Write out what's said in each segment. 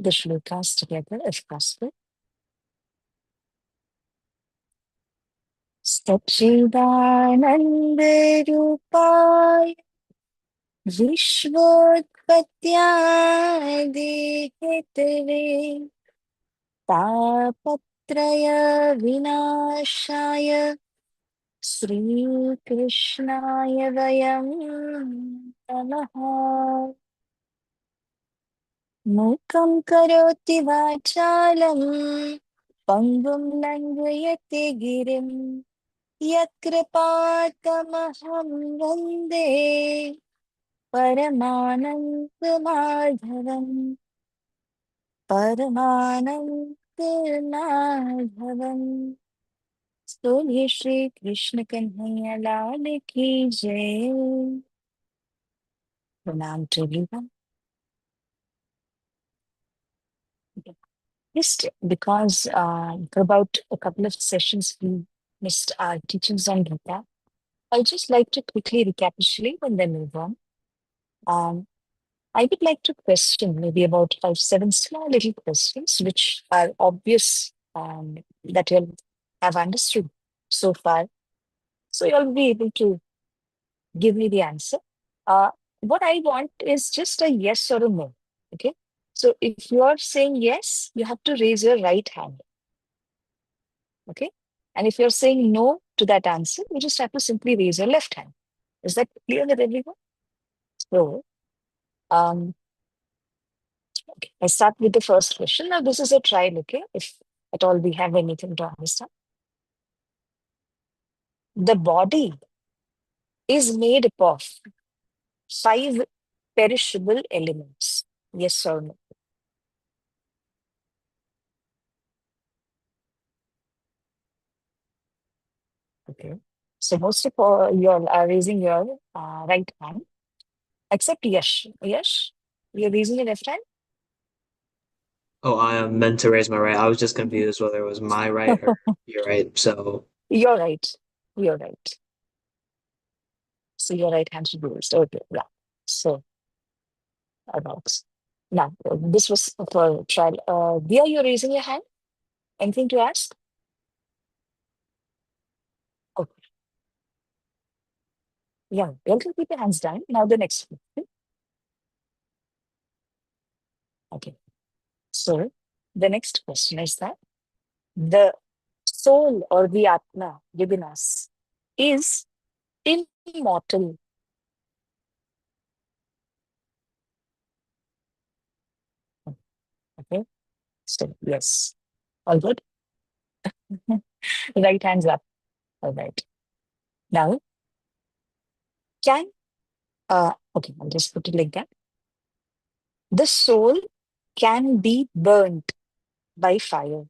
the shlokas together if possible. Satchidananda Rupaya Vishvodpatya Hetave Tapatraya Vinashaya Shri Krishnaya Vayam Namaha. Mukam karoti vachalam Pangum langayate girim Yatkripatamaham vande Paramanandamadhavam Paramanandamadhavam. Slowly Shri Krishna Kanhaiya Lal ki jai. Pranam to everyone. Just because for about a couple of sessions we missed our teachings on Gita, I'd just like to quickly recapitulate and then move on. Um, I would like to question maybe about 5, 7 small little questions which are obvious that you'll have understood so far. So you'll be able to give me the answer. Uh, what I want is just a yes or a no. Okay. So if you are saying yes, you have to raise your right hand. Okay. And if you're saying no to that answer, you just have to simply raise your left hand. Is that clear with everyone? So, um, okay, I start with the first question. Now, this is a trial, okay? If at all we have anything to understand. The body is made up of 5 perishable elements. Yes or no? Okay. So most of you all are raising your right hand, except Yash. Yash, you're raising your left hand? Oh, I am meant to raise my right. I was just confused whether it was my right or your right. So, You're right. You're right. So your right hand should be raised. Okay, yeah. So about now this was for trial. Dia, you're raising your hand. Anything to ask? Okay, yeah. You can keep your hands down. Now the next one. Okay. So the next question is that the soul or the Atma within us is immortal. Okay. So yes. All good. Right hands up. All right. Now can okay, I'll just put it like that. The soul can be burnt by fire.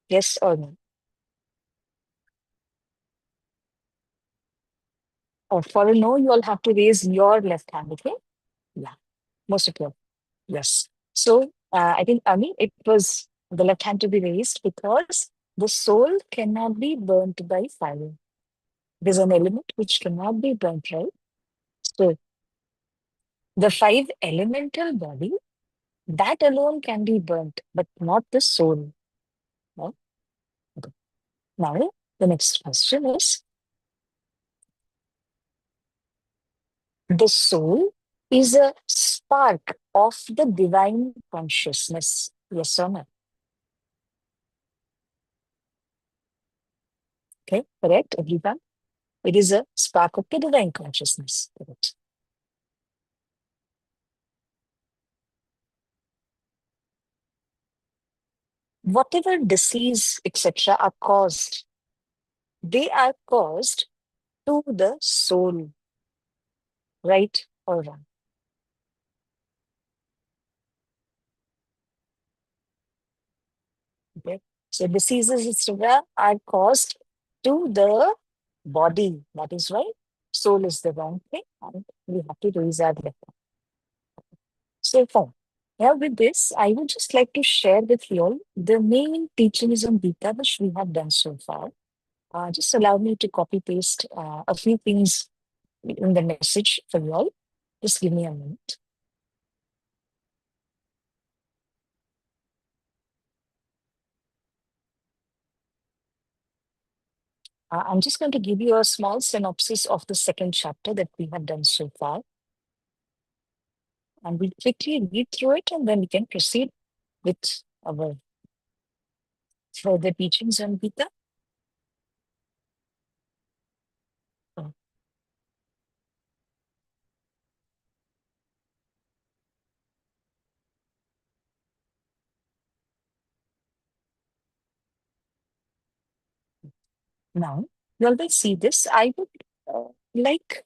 Yes or no? Or for a no, you all have to raise your left hand, okay? Yeah, most of you. Yes. So I think, I mean, it was the left hand to be raised because the soul cannot be burnt by fire. There's an element which cannot be burnt, right? So the 5 elemental body, that alone can be burnt, but not the soul. Right? Okay. Now, the next question is the soul is a spark of the divine consciousness. Yes or no? Okay, correct, everyone? It is a spark of the divine consciousness. Correct. Whatever disease, etc., are caused, they are caused to the soul, right or wrong? Okay. So diseases, etc., are caused to the body. That is why soul is the wrong thing, and we have to raise our left. So far. Yeah, with this, I would just like to share with you all the main teachings on Gita which we have done so far. Just allow me to copy paste a few things in the message for you all. Just give me a minute. I'm just going to give you a small synopsis of the second chapter that we have done so far. And we'll quickly read through it and then we can proceed with our further teachings on Gita. So, now, you always see this. I would like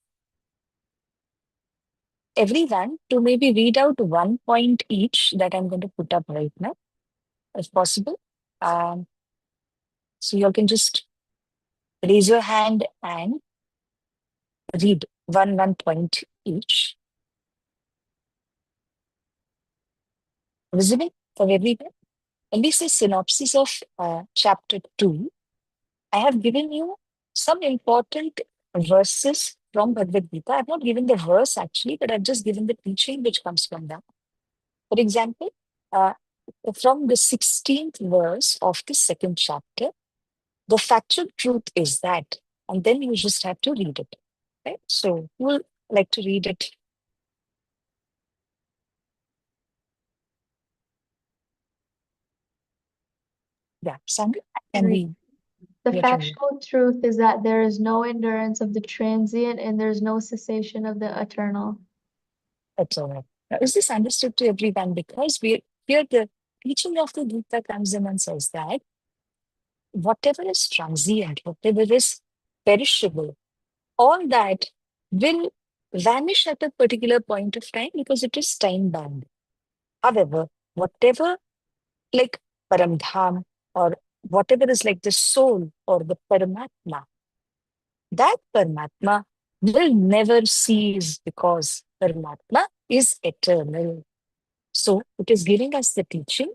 everyone to maybe read out one point each that I'm going to put up right now, if possible. Um, so you all can just raise your hand and read one point each. Visible for everyone? And this is synopsis of chapter 2. I have given you some important verses from Bhagavad Gita. I've not given the verse actually, but I've just given the teaching which comes from that. For example, uh, from the 16th verse of the second chapter, the factual truth is that, and then you just have to read it. Right? So we'll like to read it. Yeah, Sandra, can Right. we The hear from you? factual truth is that there is no endurance of the transient and there's no cessation of the eternal. That's all right. Now, is this understood to everyone? Because we here the teaching of the Gita comes in and says that whatever is transient, whatever is perishable, all that will vanish at a particular point of time because it is time bound. However, whatever like Paramdham or whatever is like the soul or the Paramatma, that Paramatma will never cease because Paramatma is eternal. So it is giving us the teaching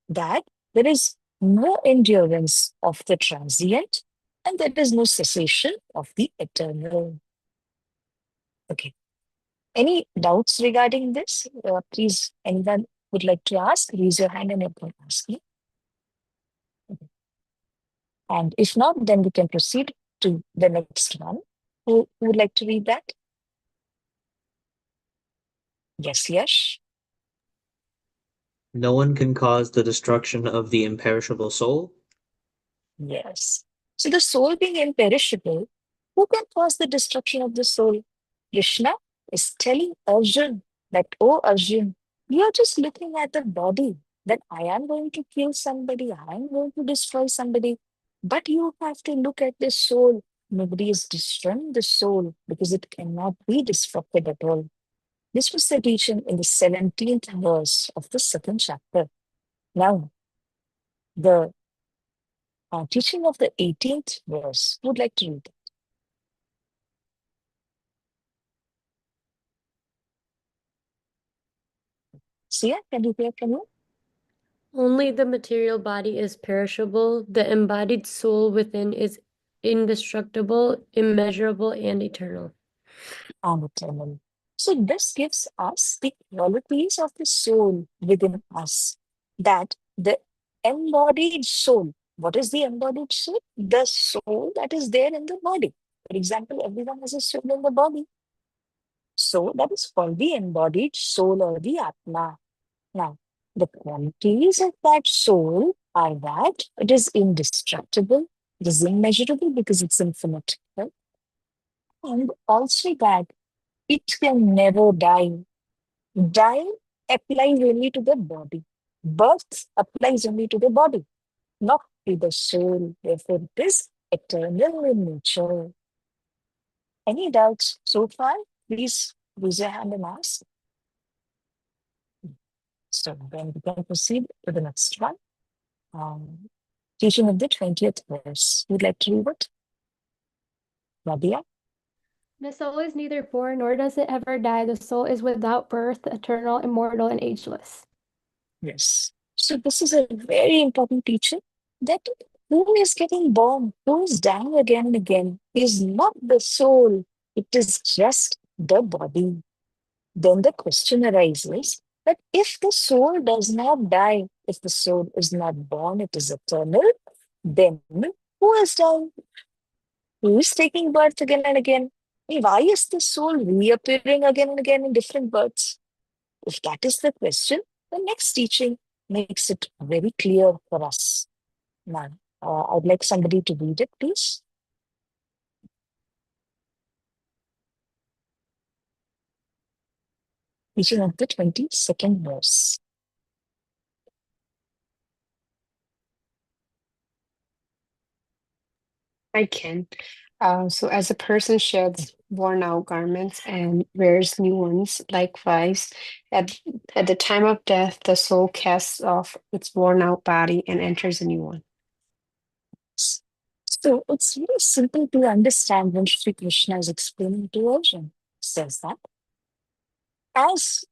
that there is no endurance of the transient and there is no cessation of the eternal. Okay. Any doubts regarding this? Please, anyone would like to ask, raise your hand and you can ask me. Okay. And if not, then we can proceed to the next one. Who would like to read that? Yes, yes. No one can cause the destruction of the imperishable soul. Yes. So the soul being imperishable, who can cause the destruction of the soul? Krishna is telling Arjun that, oh Arjun, you are just looking at the body, that I am going to kill somebody, I am going to destroy somebody. But you have to look at the soul. Nobody is destroying the soul because it cannot be disrupted at all. This was the teaching in the 17th verse of the second chapter. Now, the teaching of the 18th verse. Who would like to read it? Sia, can you hear from you? Only the material body is perishable. The embodied soul within is indestructible, immeasurable, and eternal. And eternal. So this gives us the qualities of the soul within us. That the embodied soul. What is the embodied soul? The soul that is there in the body. For example, everyone has a soul in the body. So that is called the embodied soul or the Atma. Now, the qualities of that soul are that it is indestructible, it is immeasurable because it's infinite, right? And also that it can never die. Die applies only to the body. Birth applies only to the body, not to the soul. Therefore, it is eternal in nature. Any doubts so far? Please raise your hand and ask. So then we can proceed to the next one. Teaching of the 20th verse. Would like to read it? Nadia? The soul is neither born nor does it ever die. The soul is without birth, eternal, immortal, and ageless. Yes. So this is a very important teaching that who is getting born, who is dying again and again is not the soul. It is just the body. Then the question arises that if the soul does not die, if the soul is not born, it is eternal, then who is dying? Who is taking birth again and again? And why is the soul reappearing again and again in different births? If that is the question, the next teaching makes it very clear for us. Now, I'd like somebody to read it, please. Teaching of the 22nd verse. I can. So as a person sheds worn out garments and wears new ones, likewise, at, at the time of death, the soul casts off its worn out body and enters a new one. So it's very simple to understand when Sri Krishna is explaining to Arjuna. Says that as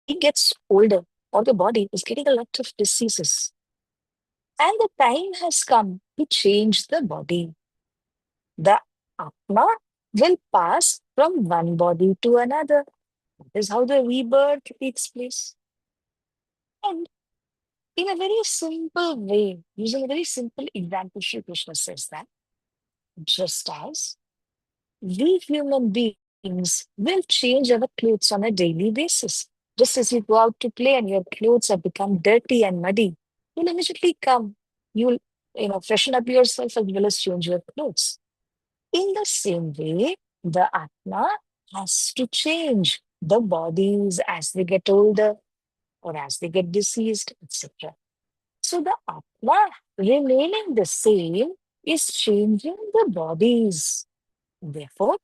he gets older, or the body is getting a lot of diseases, and the time has come to change the body. The Atma will pass from one body to another. That is how the rebirth takes place. And in a very simple way, using a very simple example, Shri Krishna says that just as we human beings will change our clothes on a daily basis. Just as you go out to play and your clothes have become dirty and muddy, you'll immediately come. You'll, freshen up yourself as well as change your clothes. In the same way, the Atma has to change the bodies as they get older or as they get diseased, etc. So the Atma remaining the same is changing the bodies. Therefore,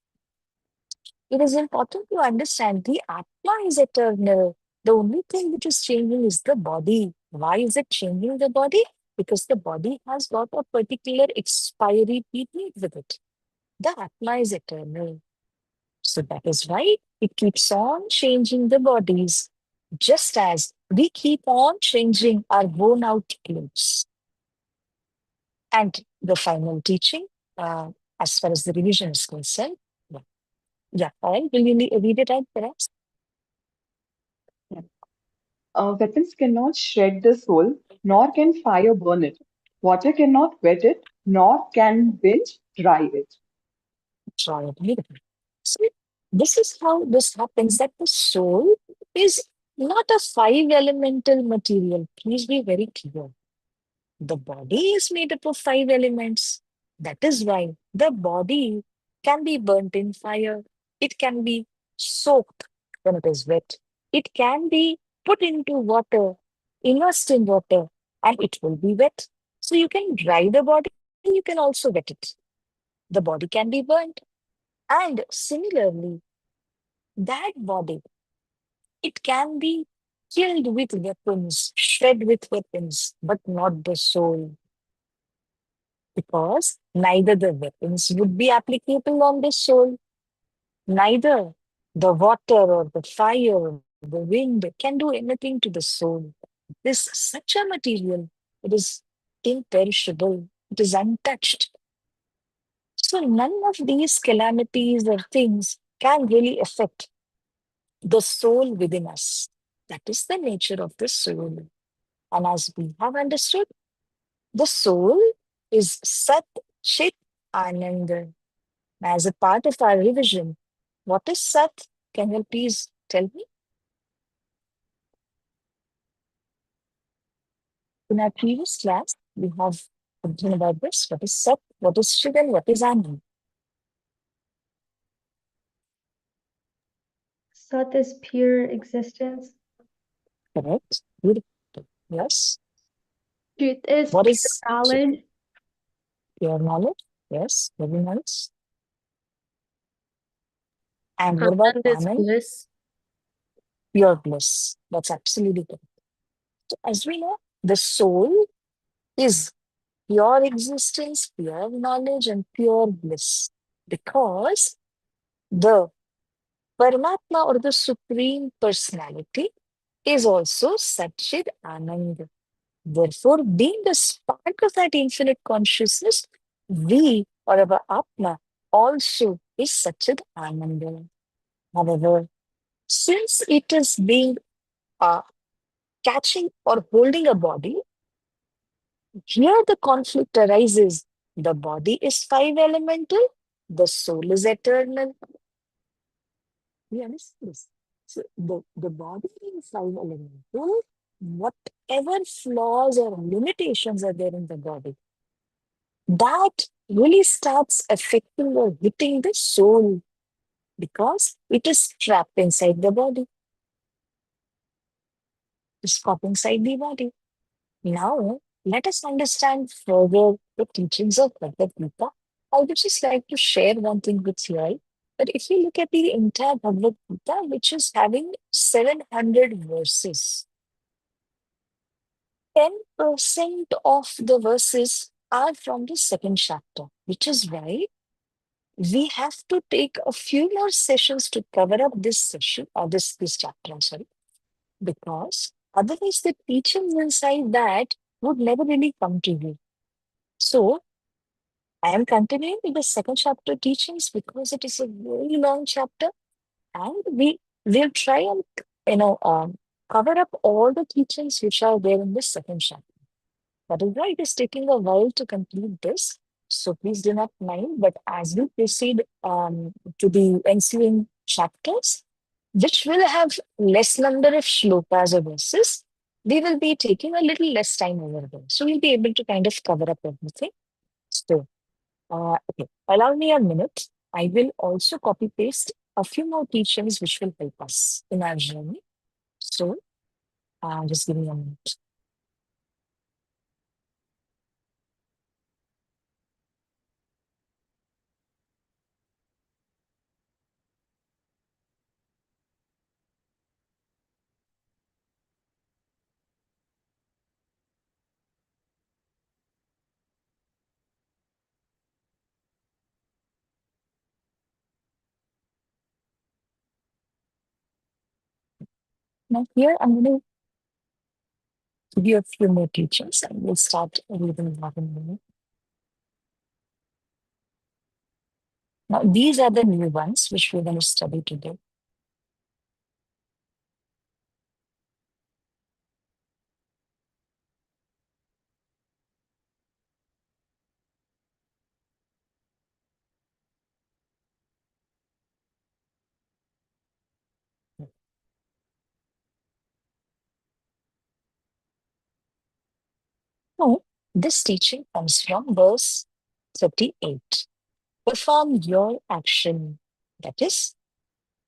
it is important to understand the Atma is eternal. The only thing which is changing is the body. Why is it changing the body? Because the body has got a particular expiry period with it. The Atma is eternal. So that is why it keeps on changing the bodies, just as we keep on changing our worn out clothes. And the final teaching, as far as the revision is concerned, yeah, Paul, will you read it out perhaps? Weapons cannot shred the soul, nor can fire burn it. Water cannot wet it, nor can wind dry it. Try it beautiful. So this is how this happens, that the soul is not a five elemental material. Please be very clear. The body is made up of five elements. That is why the body can be burnt in fire. It can be soaked when it is wet. It can be put into water, immersed in water, and it will be wet. So you can dry the body, you can also wet it. The body can be burnt. And similarly, that body, it can be killed with weapons, shred with weapons, but not the soul. Because neither the weapons would be applicable on the soul, neither the water or the fire or the wind can do anything to the soul. This such a material, it is imperishable, it is untouched. So none of these calamities or things can really affect the soul within us. That is the nature of the soul. And as we have understood, the soul is Sat Chit Ananda. As a part of our revision, what is Sat? Can you please tell me? In our previous class, we have spoken about this. What is Sat? What is Chit? And what is Anand? Sat is pure existence. Correct. Beautiful. Yes. Truth is What pure is knowledge. pure knowledge? Yes. Very nice. And what about Anand is Anand? bliss. Pure bliss. That's absolutely correct. So as we know, the soul is pure existence, pure knowledge, and pure bliss. Because the Paramatma or the Supreme Personality is also Satchid Anand. Therefore, being a spark of that infinite consciousness, we or our Atma also is Satchid Ananda. However, since it is being uh, catching or holding a body, here the conflict arises The body is five elemental, the soul is eternal. You understand this? So the body being five elemental, whatever flaws or limitations are there in the body, that really starts affecting or hitting the soul because it is trapped inside the body. It's caught inside the body. Now, let us understand further the teachings of Bhagavad Gita. I would just like to share one thing with you all. But if you look at the entire Bhagavad Gita, which is having 700 verses, 10% of the verses are from the second chapter, which is why we have to take a few more sessions to cover up this session or this chapter, I'm sorry, because otherwise the teachings inside that would never really come to you. So I am continuing with the second chapter teachings because it is a very long chapter, and we will try and cover up all the teachings which are there in the second chapter. That is why it is taking a while to complete this. So please do not mind. But as we proceed to the ensuing chapters, which will have less number of shlokas or verses, we will be taking a little less time over there. So we'll be able to kind of cover up everything. So, okay, allow me a minute. I will also copy paste a few more teachings which will help us in our journey. So, just give me a minute. Now, here I'm going to give you a few more teachings and we'll start reading that in a minute. Now, these are the new ones which we're going to study today. So, this teaching comes from verse 38. Perform your action, that is,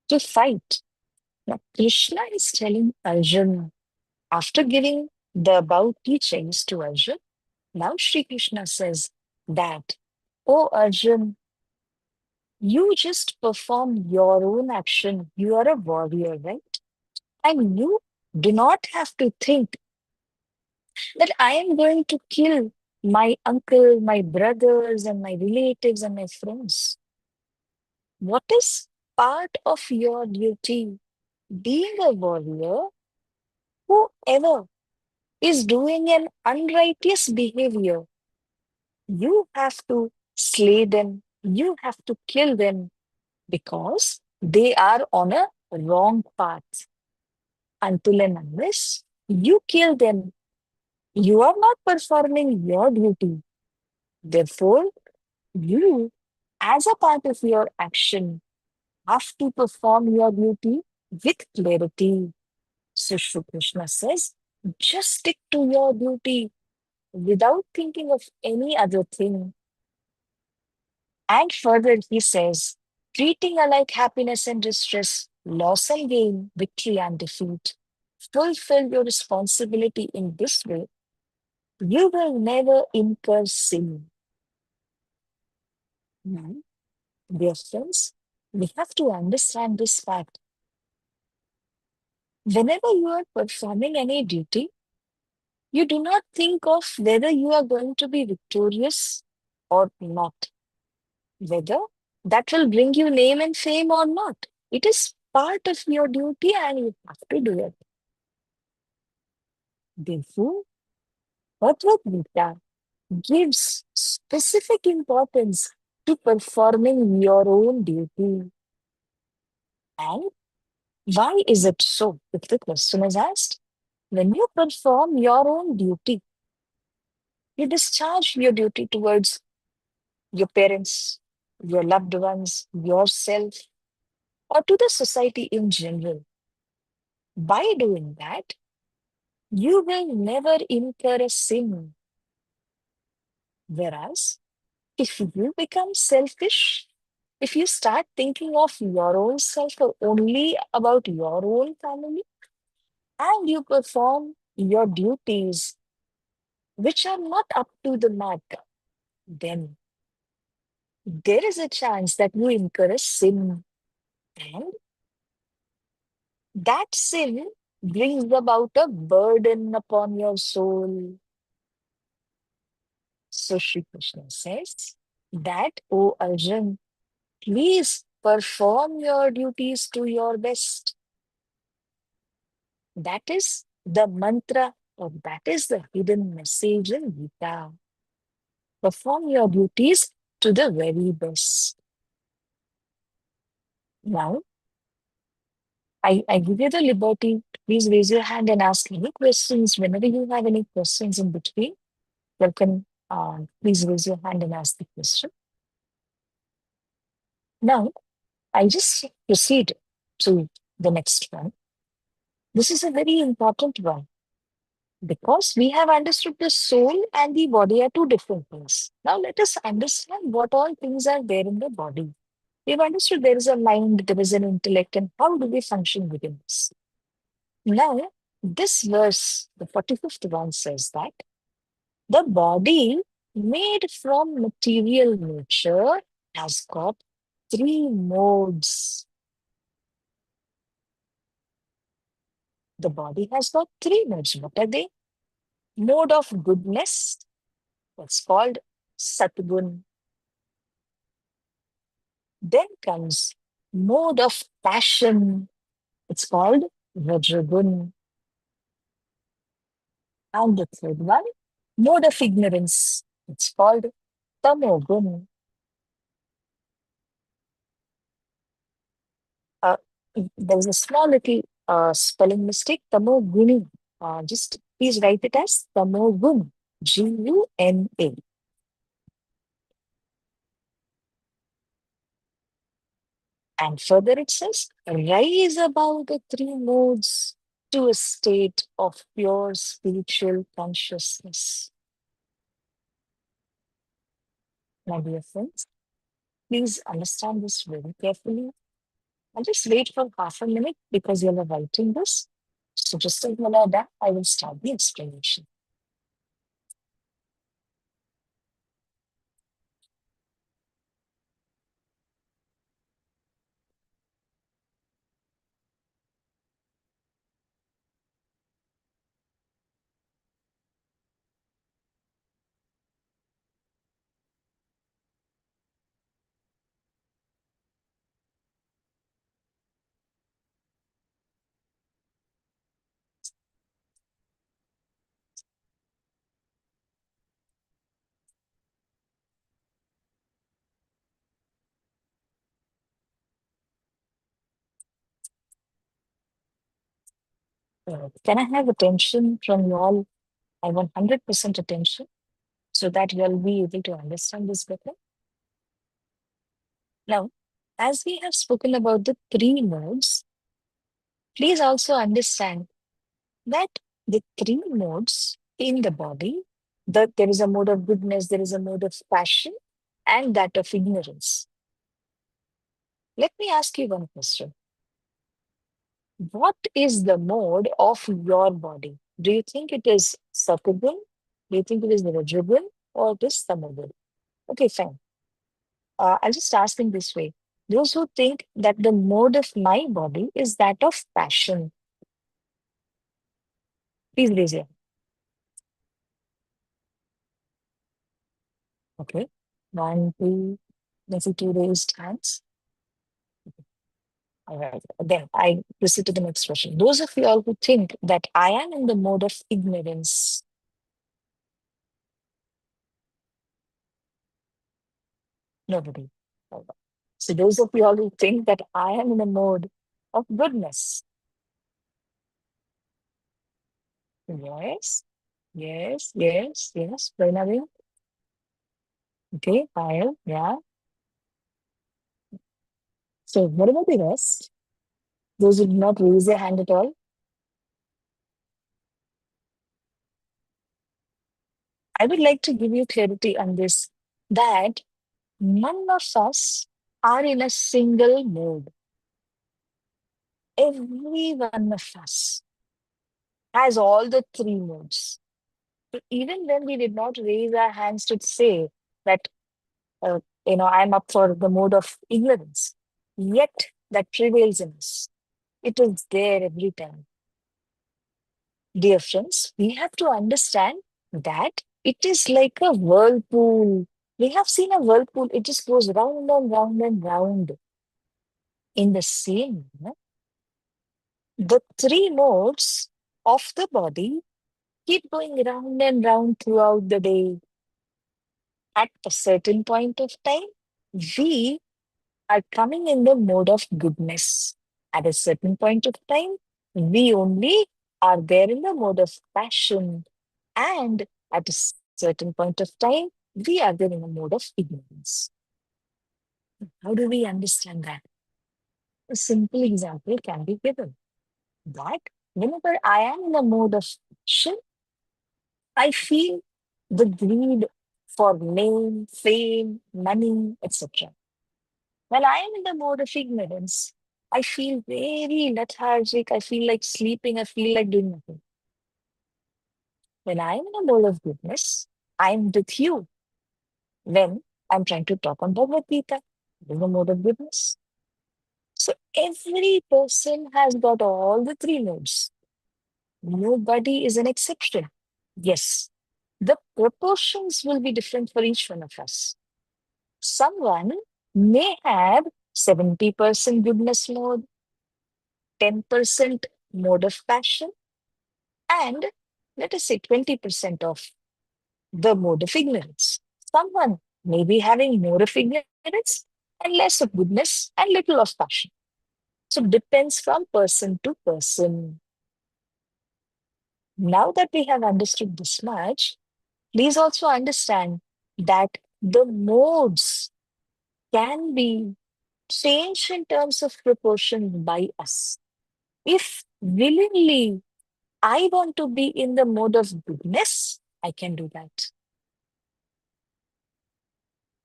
to fight. Now, Krishna is telling Arjuna, after giving the above teachings to Arjuna, now Shri Krishna says that, oh Arjun, you just perform your own action. You are a warrior, right? And you do not have to think that I am going to kill my uncle, my brothers, and my relatives and my friends. What is part of your duty? Being a warrior, whoever is doing an unrighteous behavior, you have to slay them, you have to kill them because they are on a wrong path. Until and unless you kill them, you are not performing your duty. Therefore, you, as a part of your action, have to perform your duty with clarity. So Shri Krishna says, just stick to your duty without thinking of any other thing. And further, he says, treating alike happiness and distress, loss and gain, victory and defeat. Fulfill your responsibility in this way. You will never incur sin. Now, dear friends, we have to understand this fact. Whenever you are performing any duty, you do not think of whether you are going to be victorious or not, whether that will bring you name and fame or not. It is part of your duty and you have to do it. Therefore, Bhagavad Gita gives specific importance to performing your own duty. And why is it so? If the question is asked, when you perform your own duty, you discharge your duty towards your parents, your loved ones, yourself, or to the society in general. By doing that, you will never incur a sin. Whereas, if you become selfish, if you start thinking of your own self or only about your own family, and you perform your duties which are not up to the mark, then there is a chance that you incur a sin. And that sin brings about a burden upon your soul. So Shri Krishna says that, O Arjun, please perform your duties to your best. That is the mantra, or that is the hidden message in Gita. Perform your duties to the very best. Now, I give you the liberty. Please raise your hand and ask any questions. Whenever you have any questions in between, welcome. Please raise your hand and ask the question. Now, I just proceed to the next one. This is a very important one because we have understood the soul and the body are two different things. Now, let us understand what all things are there in the body. We've understood there is a mind, there is an intellect, and how do we function within this? Now, this verse, the 45th one, says that the body made from material nature has got three modes. The body has got three modes. What are they? Mode of goodness, that's called Satgun. Then comes mode of passion, it's called Vajragun. And the third one, mode of ignorance, it's called Tamogun. Uh, there's a small little spelling mistake, Tamoguni. Just please write it as Tamogun, Guna. And further it says, rise above the three modes to a state of pure spiritual consciousness. My dear friends, please understand this very carefully. I'll just wait for half a minute because you're writing this. So just as when I'm done, I will start the explanation. Can I have attention from you all? I want 100% attention so that you'll be able to understand this better. Now, as we have spoken about the three modes, please also understand that the three modes in the body, that there is a mode of goodness, there is a mode of passion, and that of ignorance. Let me ask you one question. What is the mode of your body? Do you think it is Satagun? Do you think it is Rajagun? Or it is Tamagun? Okay, fine. I'll just ask in this way. Those who think that the mode of my body is that of passion, please raise your hand. Okay. One, two, let's see, two raised hands. All right. Then I proceed to the next question. Those of you all who think that I am in the mode of ignorance, nobody. All right. So those of you all who think that I am in the mode of goodness, yes, yes, yes, yes. Pranavin. Okay, Payal, yeah. So what about the rest? Those who did not raise their hand at all? I would like to give you clarity on this, that none of us are in a single mode. Every one of us has all the three modes. So even when we did not raise our hands to say that, I'm up for the mode of ignorance, yet that prevails in us. It is there every time. Dear friends, we have to understand that it is like a whirlpool. We have seen a whirlpool, it just goes round and round and round. In the same manner, the three modes of the body keep going round and round throughout the day. At a certain point of time, we are coming in the mode of goodness. At a certain point of time, we only are there in the mode of passion. And at a certain point of time, we are there in a mode of ignorance. How do we understand that? A simple example can be given that whenever I am in a mode of passion, I feel the greed for name, fame, money, etc. When I am in the mode of ignorance, I feel very lethargic. I feel like sleeping. I feel like doing nothing. When I am in a mode of goodness, I am with you. When I'm trying to talk on Bhagavad Gita, in the mode of goodness. So every person has got all the three modes. Nobody is an exception. Yes, the proportions will be different for each one of us. Someone may have 70% goodness mode, 10% mode of passion, and let us say 20% of the mode of ignorance. Someone may be having more of ignorance and less of goodness and little of passion. So depends from person to person. Now that we have understood this much, please also understand that the modes can be changed in terms of proportion by us. If willingly I want to be in the mode of goodness, I can do that.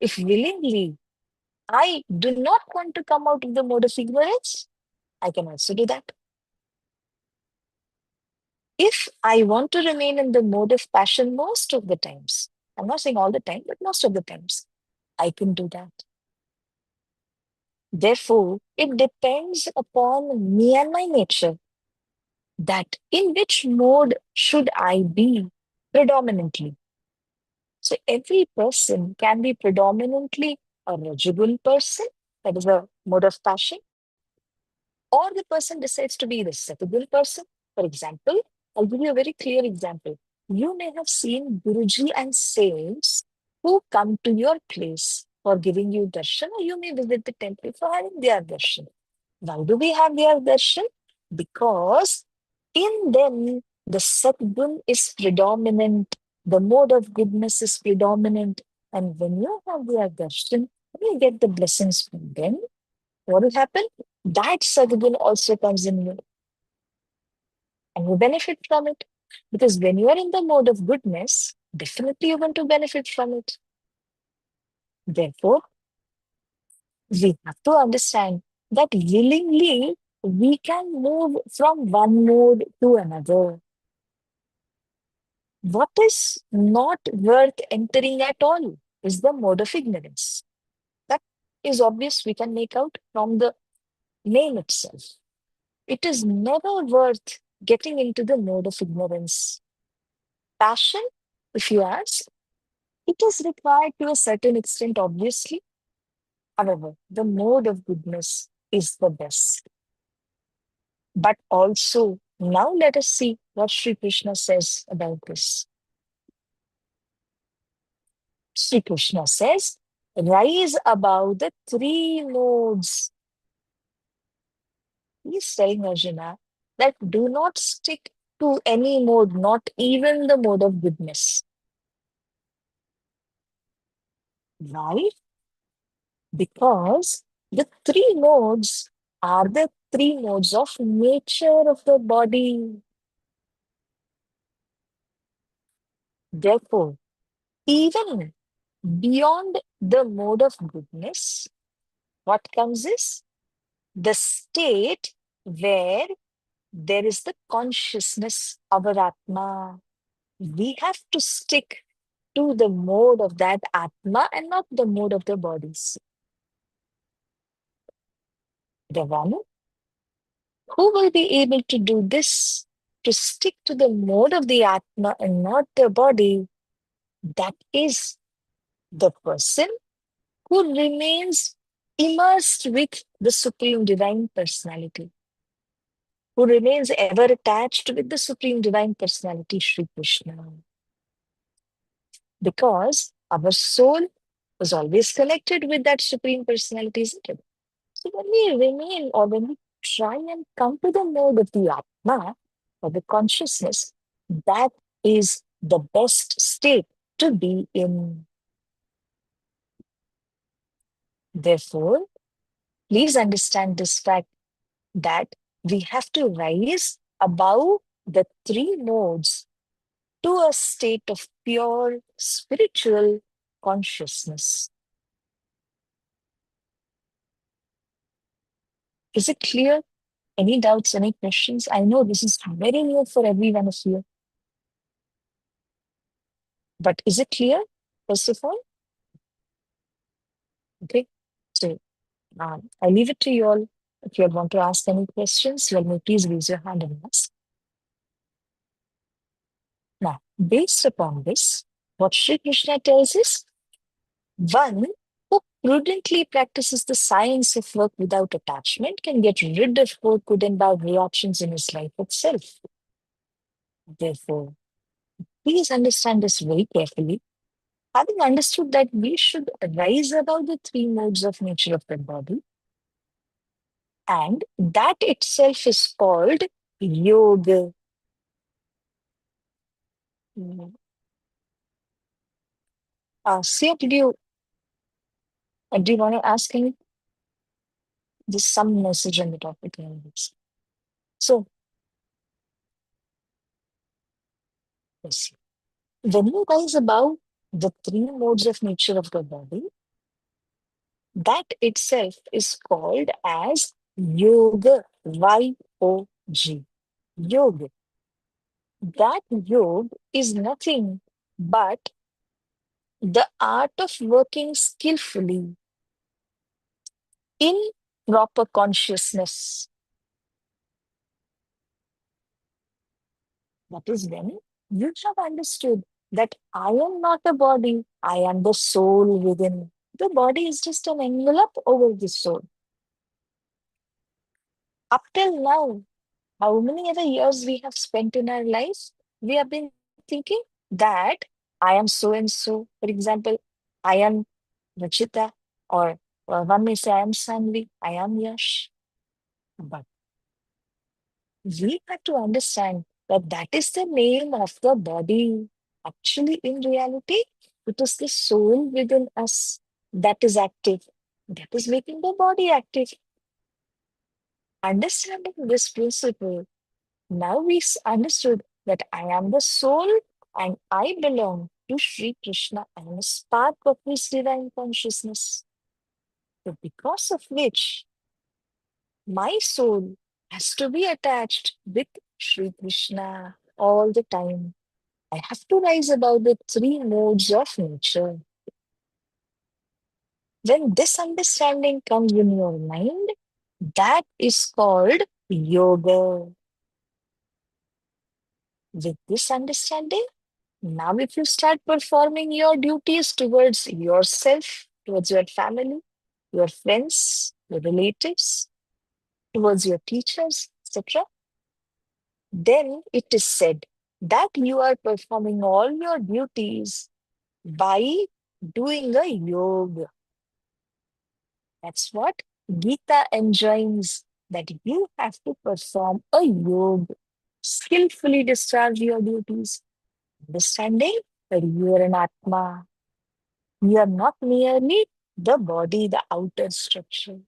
If willingly I do not want to come out of the mode of ignorance, I can also do that. If I want to remain in the mode of passion most of the times, I'm not saying all the time, but most of the times, I can do that. Therefore, it depends upon me and my nature that in which mode should I be predominantly. So every person can be predominantly a Rajaguna person, that is a mode of passion, or the person decides to be the Sataguna person. For example, I'll give you a very clear example. You may have seen Guruji and saints who come to your place for giving you darshan, or you may visit the temple for having their darshan. Why do we have their darshan? Because in them the Satgun is predominant, the mode of goodness is predominant, and when you have their darshan, when you get the blessings from them, what will happen? That Sadgun also comes in you and you benefit from it. Because when you are in the mode of goodness, definitely you're going to benefit from it. Therefore, we have to understand that willingly we can move from one mode to another. What is not worth entering at all is the mode of ignorance. That is obvious, we can make out from the name itself. It is never worth getting into the mode of ignorance. Passion, if you ask, it is required to a certain extent, obviously. However, the mode of goodness is the best. But also, now let us see what Sri Krishna says about this. Sri Krishna says, rise above the three modes. He's telling Arjuna that do not stick to any mode, not even the mode of goodness. Why? Because the three modes are the three modes of nature of the body. Therefore, even beyond the mode of goodness, what comes is the state where there is the consciousness of our Atma. We have to stick to the mode of that Atma and not the mode of the bodies. The one who will be able to do this, to stick to the mode of the Atma and not the body, that is the person who remains immersed with the Supreme Divine Personality, who remains ever attached with the Supreme Divine Personality, Shri Krishna. Because our soul was always connected with that Supreme Personality, isn't it? So when we remain or when we try and come to the mode of the Atma or the consciousness, that is the best state to be in. Therefore, please understand this fact that we have to rise above the three modes to a state of pure spiritual consciousness. Is it clear? Any doubts, any questions? I know this is very new for everyone of you. But is it clear, first of all? Okay. So I leave it to you all. If you want to ask any questions, let me please raise your hand and ask. Now, based upon this, what Sri Krishna tells us, one who prudently practices the science of work without attachment can get rid of both good and bad reactions in his life itself. Therefore, please understand this very carefully. Having understood that we should rise above the three modes of nature of the body, and that itself is called yoga. Sia, do you want to ask any? There's some message on the topic. So, yes. When you rise above the three modes of nature of the body, that itself is called as yoga. Y-O-G. Yoga. That yoga is nothing but the art of working skillfully in proper consciousness. That is when you have understood that I am not a body, I am the soul within. The body is just an envelope over the soul. Up till now, how many other years we have spent in our lives, we have been thinking that I am so and so. For example, I am Rachita, or one may say I am Sanvi, I am Yash. But we have to understand that that is the name of the body. Actually, in reality, it is the soul within us that is active, that is making the body active. Understanding this principle, now we understood that I am the soul and I belong to Sri Krishna. I am a spark of his divine consciousness. So because of which my soul has to be attached with Sri Krishna all the time. I have to rise above the three modes of nature. When this understanding comes in your mind, that is called yoga. With this understanding, now if you start performing your duties towards yourself, towards your family, your friends, your relatives, towards your teachers, etc., then it is said that you are performing all your duties by doing a yoga. That's what Gita enjoins, that you have to perform a yoga, skillfully discharge your duties, understanding that you are an Atma. You are not merely the body, the outer structure.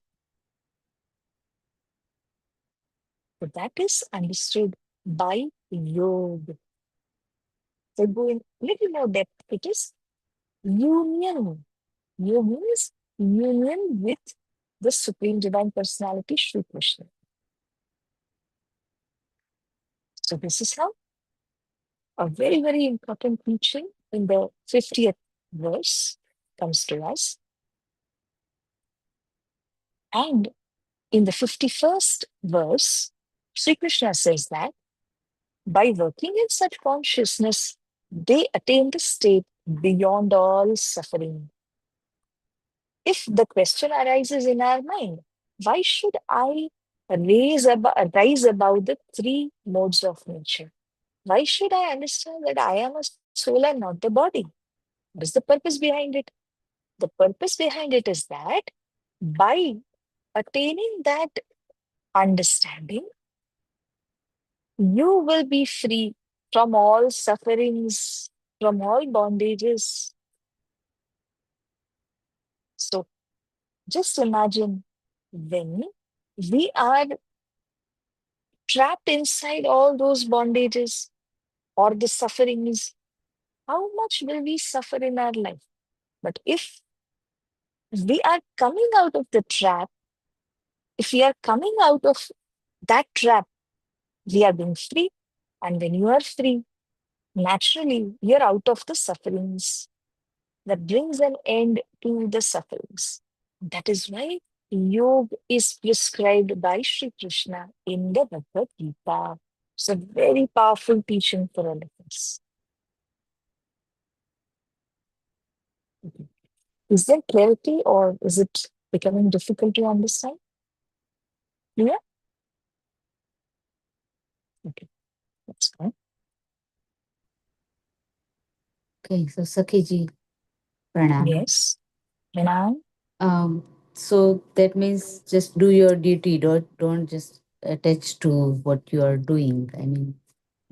So that is understood by yoga. So go in little more depth. It is union. Yoga means union with the Supreme Divine Personality, Shri Krishna. So this is how a very, very important teaching in the 50th verse comes to us. And in the 51st verse, Sri Krishna says that by working in such consciousness, they attain the state beyond all suffering. If the question arises in our mind, why should I rise above the three modes of nature? Why should I understand that I am a soul and not the body? What is the purpose behind it? The purpose behind it is that by attaining that understanding, you will be free from all sufferings, from all bondages. So just imagine when we are trapped inside all those bondages or the sufferings, how much will we suffer in our life? But if we are coming out of the trap, if we are coming out of that trap, we are being free. And when you are free, naturally, you're out of the sufferings. That brings an end to the sufferings. That is why yoga is prescribed by Sri Krishna in the Bhagavad Gita. It's a very powerful teaching for all of us. Okay. Is there clarity or is it becoming difficult to understand? Yeah? Okay, that's fine. Okay, so Sakhi pranam. Yes. Pranam. Um, so that means just do your duty. Don't just attach to what you are doing. I mean,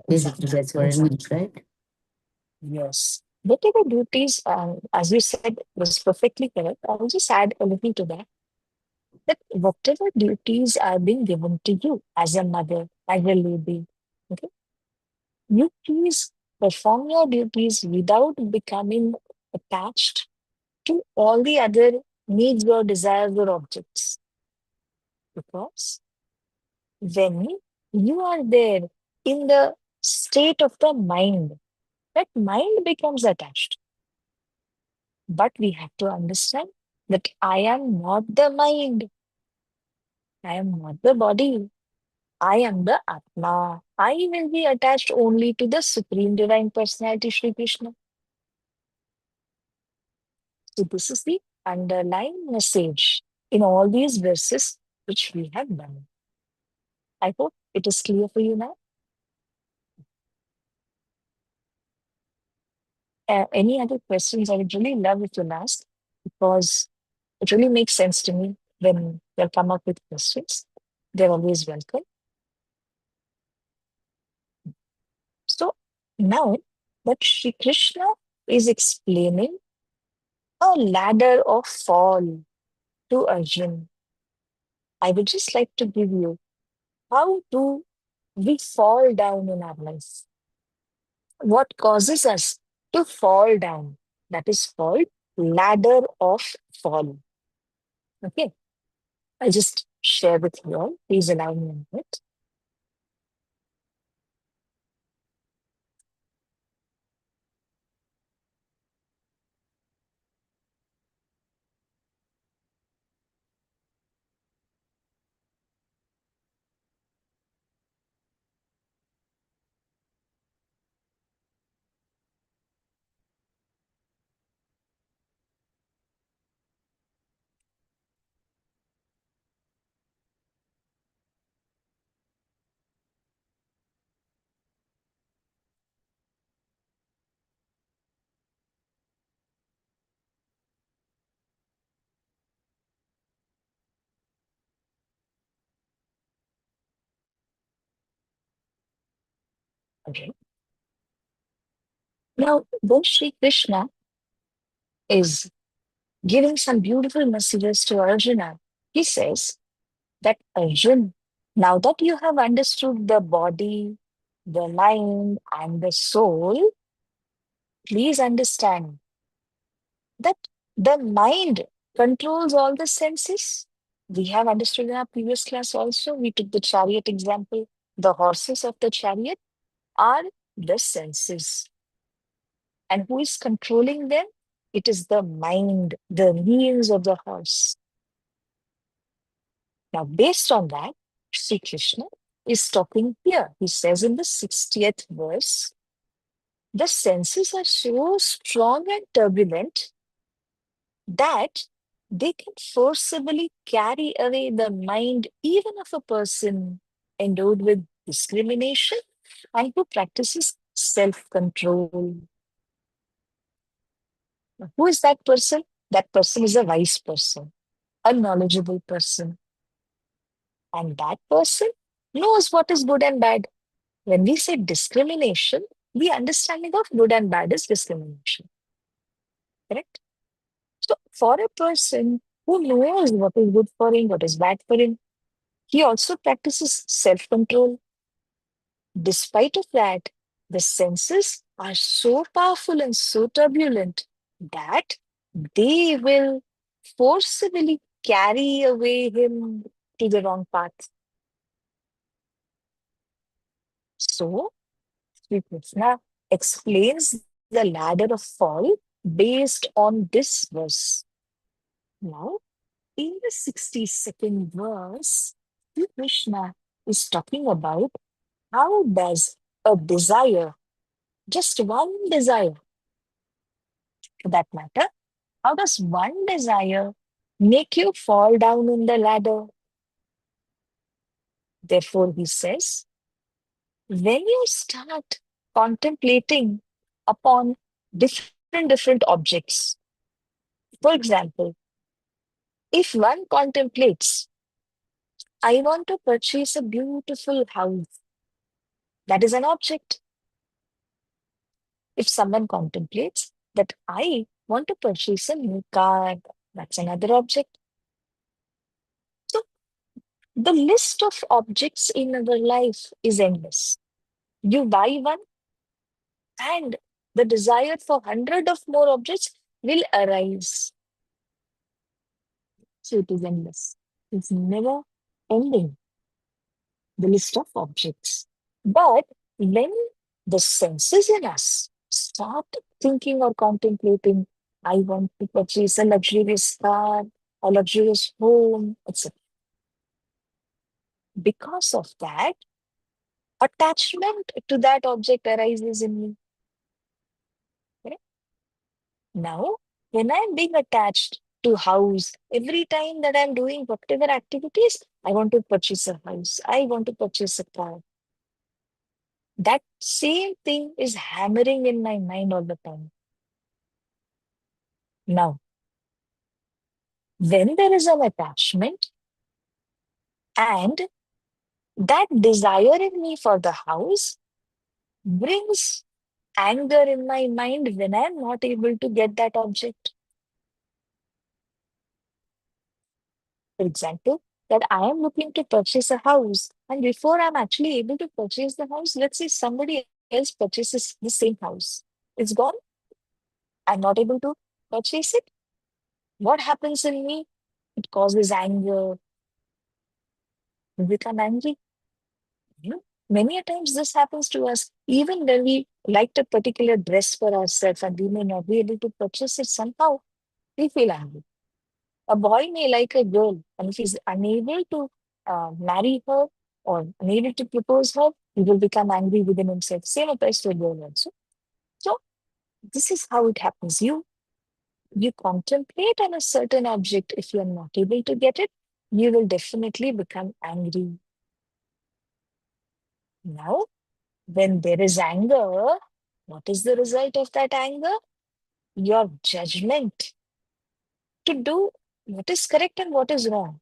basically Exactly. that's what it Exactly. means, right? Yes. Whatever duties, as you said, was perfectly correct. I'll just add a little to that. That whatever duties are being given to you as a mother, as a lady, okay, you please perform your duties without becoming attached to all the other needs or desires or objects. Because when you are there in the state of the mind, that mind becomes attached. But we have to understand that I am not the mind, I am not the body. I am the Atma. I will be attached only to the Supreme Divine Personality, Shri Krishna. So, this is the underlying message in all these verses which we have done. I hope it is clear for you now. Any other questions? I would really love if you ask because it really makes sense to me when you come up with questions. They're always welcome. So, now that Shri Krishna is explaining a ladder of fall to Arjun, I would just like to give you how do we fall down in our life? What causes us to fall down? That is called ladder of fall. Okay, I just share with you all. Please allow me a minute. Okay. Now, when Sri Krishna, is giving some beautiful messages to Arjuna. He says that Arjun, now that you have understood the body, the mind, and the soul, please understand that the mind controls all the senses. We have understood in our previous class also, we took the chariot example. The horses of the chariot are the senses. And who is controlling them? It is the mind, the wheels of the horse. Now, based on that, Sri Krishna is talking here. He says in the 60th verse, the senses are so strong and turbulent that they can forcibly carry away the mind even of a person endowed with discrimination and who practices self-control. Who is that person? That person is a wise person, a knowledgeable person. And that person knows what is good and bad. When we say discrimination, the understanding of good and bad is discrimination. Correct? So, for a person who knows what is good for him, what is bad for him, he also practices self control. Despite of that, the senses are so powerful and so turbulent that they will forcibly carry away him to the wrong path. So, Sri Krishna explains the ladder of fall based on this verse. Now, in the 62nd verse, Sri Krishna is talking about how does a desire, just one desire for that matter, how does one desire make you fall down in the ladder? Therefore, he says, when you start contemplating upon different objects, for example, if one contemplates, I want to purchase a beautiful house, that is an object. If someone contemplates that I want to purchase a new car, that's another object. So the list of objects in our life is endless. You buy one, and the desire for hundred of more objects will arise. So it is endless. It's never ending, the list of objects. But when the senses in us start thinking or contemplating, I want to purchase a luxurious car, a luxurious home, etc. Because of that, attachment to that object arises in me. Correct? Now, when I'm being attached to house, every time that I'm doing whatever activities, I want to purchase a house, I want to purchase a car. That same thing is hammering in my mind all the time. Now, when there is an attachment and that desire in me for the house brings anger in my mind when I'm not able to get that object. For example, that I am looking to purchase a house, and before I'm actually able to purchase the house, let's say somebody else purchases the same house. It's gone. I'm not able to purchase it. What happens in me? It causes anger. We become angry. You know, many a times this happens to us, even when we liked a particular dress for ourselves and we may not be able to purchase it somehow, we feel angry. A boy may like a girl, and if he's unable to marry her or unable to propose her, he will become angry within himself. Same applies to a girl also. So this is how it happens. You contemplate on a certain object. If you are not able to get it, you will definitely become angry. Now, when there is anger, what is the result of that anger? Your judgment to do what is correct and what is wrong.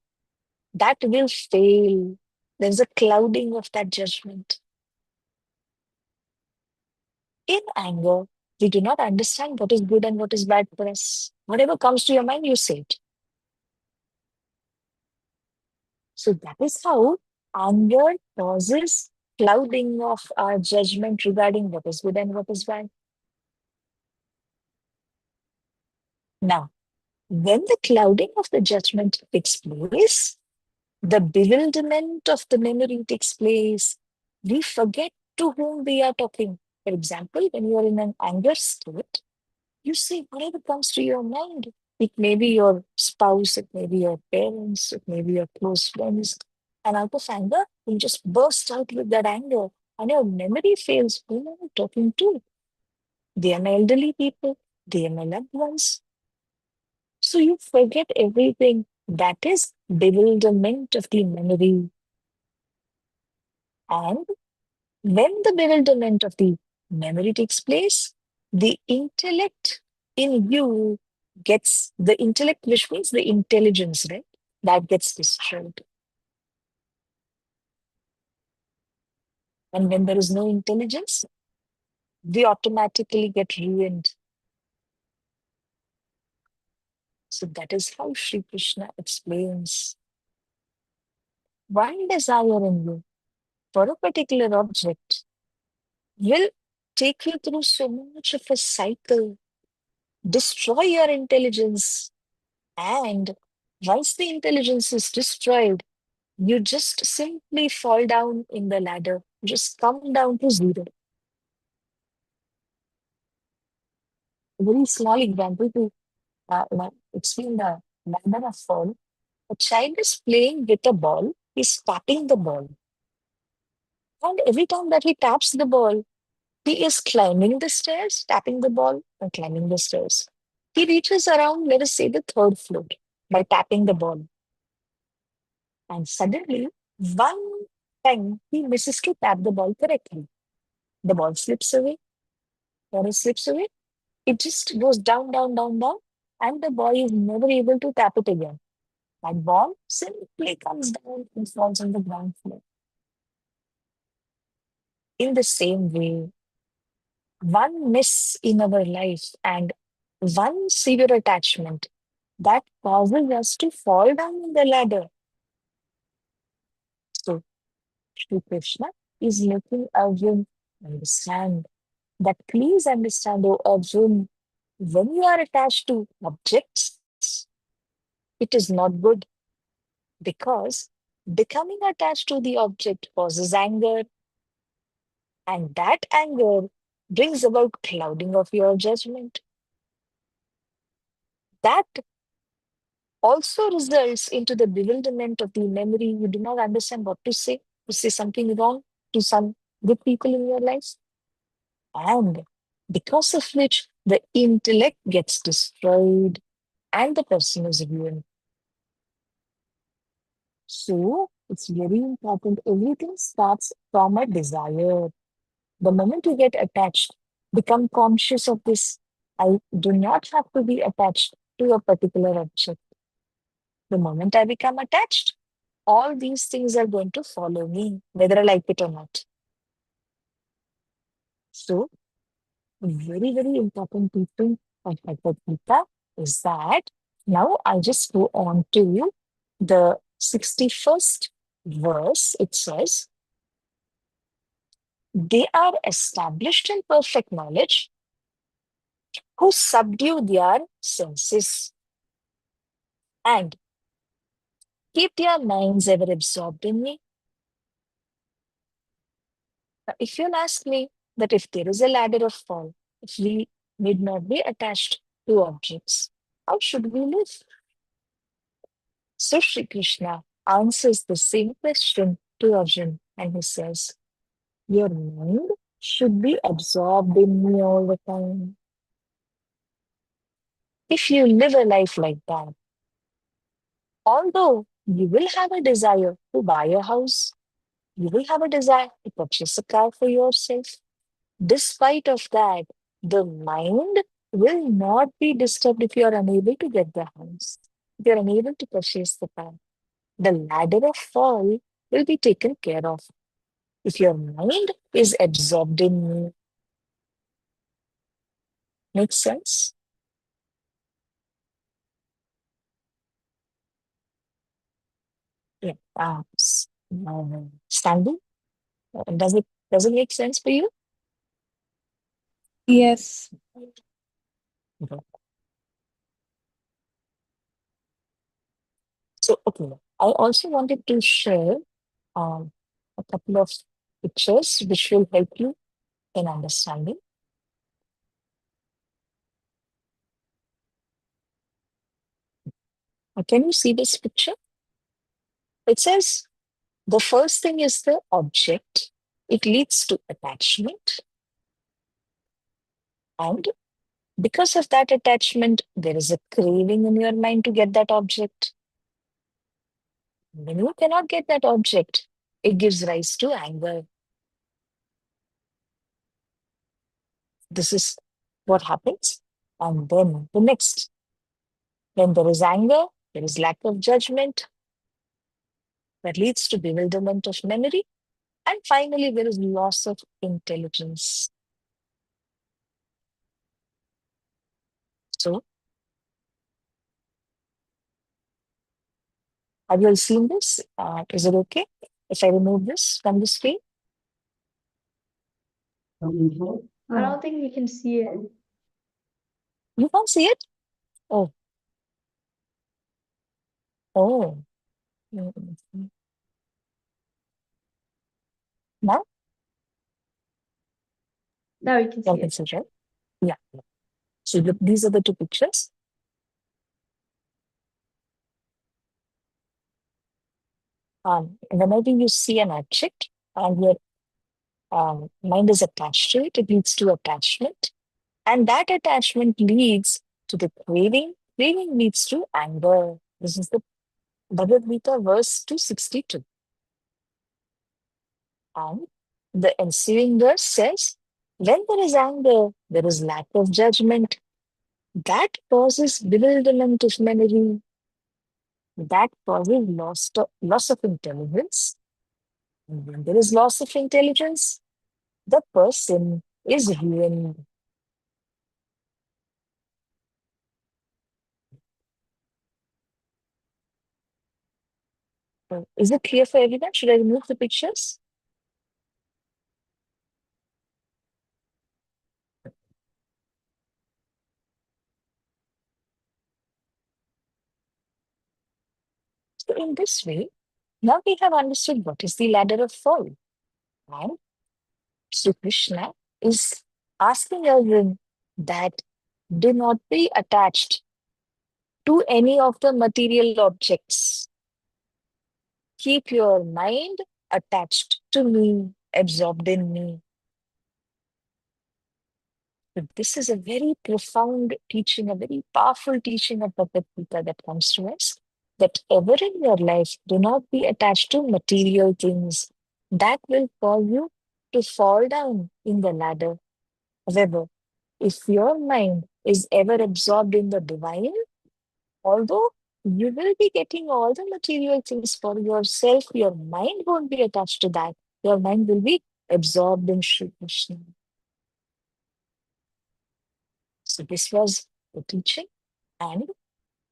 That will fail. There's a clouding of that judgment. In anger, We do not understand what is good and what is bad for us. Whatever comes to your mind, you say it. So that is how anger causes clouding of our judgment regarding what is good and what is bad. Now, when the clouding of the judgment takes place, the bewilderment of the memory takes place. We forget to whom we are talking. For example, when you are in an anger state, you say whatever comes to your mind. It may be your spouse, it may be your parents, it may be your close friends. And out of anger, you just burst out with that anger. And your memory fails. Who am I talking to? They are my elderly people. They are my loved ones. So you forget everything. That is bewilderment of the memory. And when the bewilderment of the memory takes place, the intellect in you gets the intellect, which means the intelligence, right? That gets destroyed. And when there is no intelligence, we automatically get ruined. So that is how Sri Krishna explains one desire in you for a particular object will take you through so much of a cycle, destroy your intelligence, and once the intelligence is destroyed, you just simply fall down in the ladder, just come down to zero. A very small example to explain the ladder of fall. A child is playing with a ball, he's tapping the ball. And every time that he taps the ball, he is climbing the stairs, tapping the ball, and climbing the stairs. He reaches around, let us say, the third floor by tapping the ball. And suddenly, one time he misses to tap the ball correctly. The ball slips away. When it slips away, it just goes down, down, down, down, and the boy is never able to tap it again. That ball simply comes down and falls on the ground floor. In the same way, one miss in our life and one severe attachment that causes us to fall down in the ladder. So, Shri Krishna is making Arjun understand that please understand, O Arjun, when you are attached to objects, it is not good because becoming attached to the object causes anger, and that anger brings about clouding of your judgment. That also results into the bewilderment of the memory. You do not understand what to say. You say something wrong to some good people in your life. And because of which the intellect gets destroyed and the person is ruined. So it's very important. Everything starts from a desire. The moment you get attached, become conscious of this. I do not have to be attached to a particular object. The moment I become attached, all these things are going to follow me, whether I like it or not. So, very, very important teaching of Bhagavad Gita is that now I just go on to the 61st verse. It says, they are established in perfect knowledge who subdue their senses and keep their minds ever absorbed in me. Now, if you'll ask me that if there is a ladder of fall, if we need not be attached to objects, how should we live? So Shri Krishna answers the same question to Arjun and he says, your mind should be absorbed in me all the time. If you live a life like that, although you will have a desire to buy a house, you will have a desire to purchase a car for yourself. Despite of that, the mind will not be disturbed if you are unable to get the house, if you are unable to purchase the car. The ladder of fall will be taken care of. If your mind is absorbed in me, Makes sense? Yeah. Stanley, does it make sense for you? Yes. Okay. So, okay, I also wanted to share um, a couple of pictures which will help you in understanding. Can you see this picture? It says the first thing is the object. It leads to attachment. And because of that attachment, there is a craving in your mind to get that object. When you cannot get that object, it gives rise to anger. This is what happens. And then the next, when there is anger, there is lack of judgment that leads to bewilderment of memory. And finally, there is loss of intelligence. So, have you all seen this? Is it okay if I remove this from the screen? I don't think we can see it. You can't see it? Oh, oh. Mhm. Now Now we can you see can it. see, right? Yeah. So these are the two pictures. Whenever you see an object and your mind is attached to it, it leads to attachment. And that attachment leads to the craving. Craving leads to anger. This is the Bhagavad Gita, verse 262. And the ensuing verse says, when there is anger, there is lack of judgment. That causes bewilderment of memory. That causes loss of intelligence. And when there is loss of intelligence, the person is ruined. Is it clear for everyone? Should I remove the pictures? So in this way, now we have understood what is the ladder of fall. And Sri Krishna is asking us that do not be attached to any of the material objects. Keep your mind attached to me, absorbed in me. But this is a very profound teaching, a very powerful teaching of Bhagavad Gita that comes to us. That ever in your life, do not be attached to material things. That will cause you to fall down in the ladder. However, if your mind is ever absorbed in the divine, although you will be getting all the material things for yourself, your mind won't be attached to that. Your mind will be absorbed in Shri Krishna. So this was the teaching. And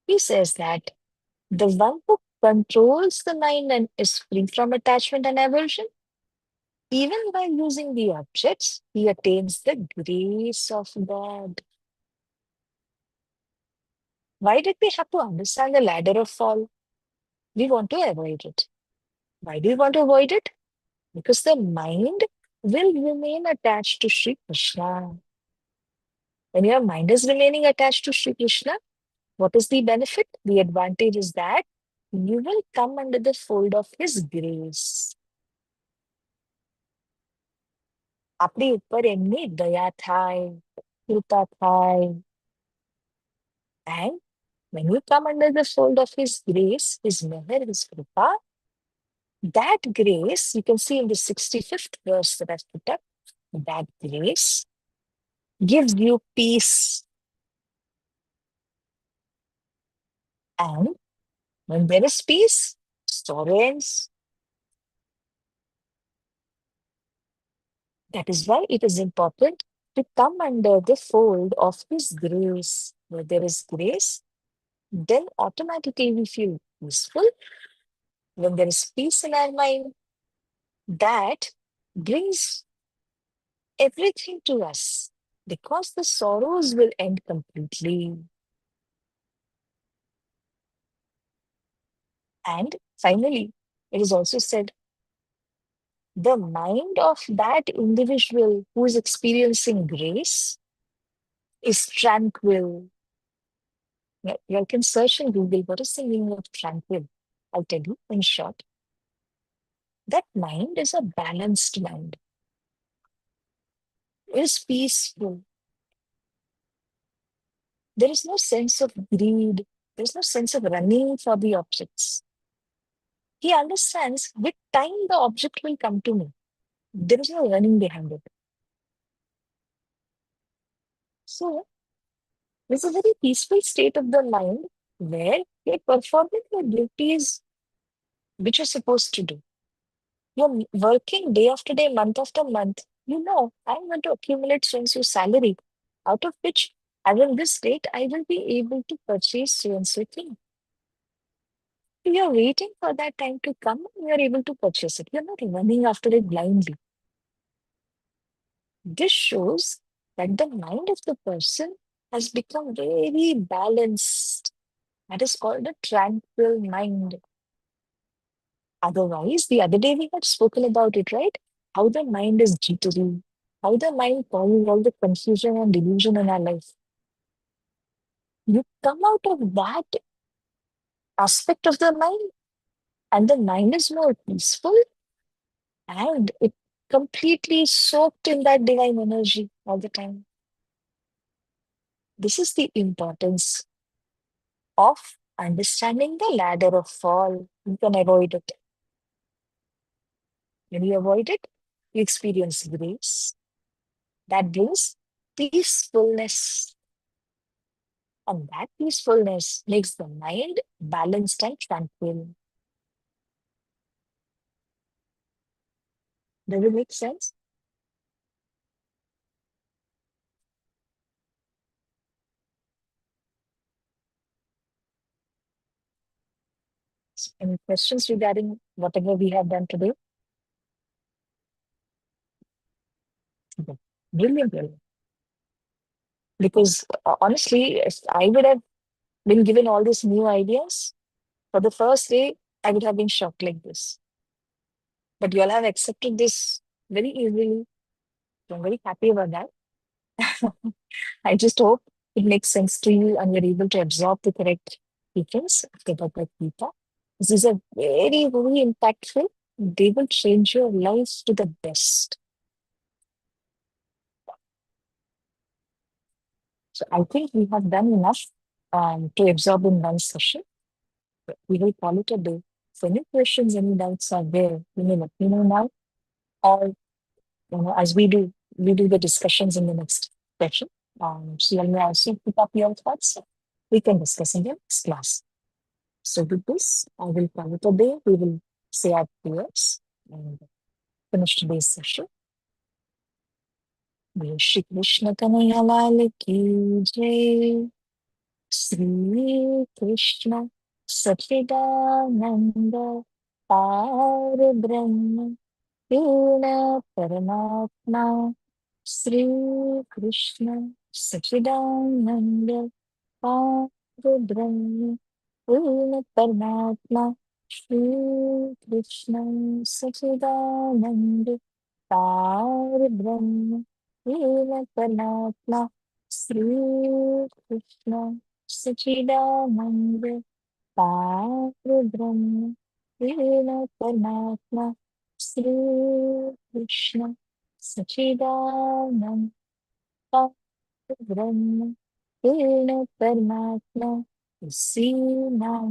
he says that the one who controls the mind and is free from attachment and aversion, even by using the objects, he attains the grace of God. Why did we have to understand the ladder of fall? We want to avoid it. Why do we want to avoid it? Because the mind will remain attached to Sri Krishna. When your mind is remaining attached to Sri Krishna, what is the benefit? The advantage is that you will come under the fold of His grace. આપણી ઉપર એમની દયા થાય, કૃપા થાય. And when you come under the fold of His grace, His meher, His kripa, that grace, you can see in the 65th verse that I've put up, that grace gives you peace. And when there is peace, sorrow ends. That is why it is important to come under the fold of His grace. Where there is grace, then automatically we feel peaceful. When there is peace in our mind, that brings everything to us because the sorrows will end completely. And finally, it is also said the mind of that individual who is experiencing grace is tranquil. You can search in Google what is the meaning of tranquil. I'll tell you in short. That mind is a balanced mind. It is peaceful. There is no sense of greed. There is no sense of running for the objects. He understands with time the object will come to me. There is no running behind it. So, this is a very peaceful state of the mind where you're performing the duties which you're supposed to do. You're working day after day, month after month. You know, I'm going to accumulate so and so salary, out of which, as in this date, I will be able to purchase so and so thing. You're waiting for that time to come and you're able to purchase it. You're not running after it blindly. This shows that the mind of the person has become very balanced. That is called a tranquil mind. Otherwise, the other day we had spoken about it, right? How the mind is jittery, how the mind causes all the confusion and delusion in our life. You come out of that aspect of the mind, and the mind is more peaceful and it completely soaked in that divine energy all the time. This is the importance of understanding the ladder of fall. You can avoid it. When you avoid it, you experience grace that brings peacefulness. And that peacefulness makes the mind balanced and tranquil. Does it make sense? Any questions regarding whatever we have done today? Okay. Brilliant, brilliant. Because honestly, if I would have been given all these new ideas for the first day, I would have been shocked like this. But you all have accepted this very easily. So I'm very happy about that. I just hope it makes sense to you and you're able to absorb the correct teachings of the Bhagavad Gita. This is a very, very impactful. They will change your life to the best. So I think we have done enough to absorb in one session. We will call it a day. So any questions, any doubts are there, you may let me know now. Or as we do the discussions in the next session. So you may also pick up your thoughts. We can discuss in the next class. So with this, I will call it a day. We will say our prayers and finish today's session. Jai Shri Krishna Kanhaiya Lal ki jai. Shri Krishna Sachidananda Par Brahma Purna Paramatma Shri Krishna Sachidananda Par Brahma Purna Paramatma Shri Krishna Sachidananda Par Brahma Purna Paramatma Shri Krishna Sachidananda Par Brahma Purna Paramatma Shri Krishna Sachidananda Par Brahma Purna Paramatma. See now.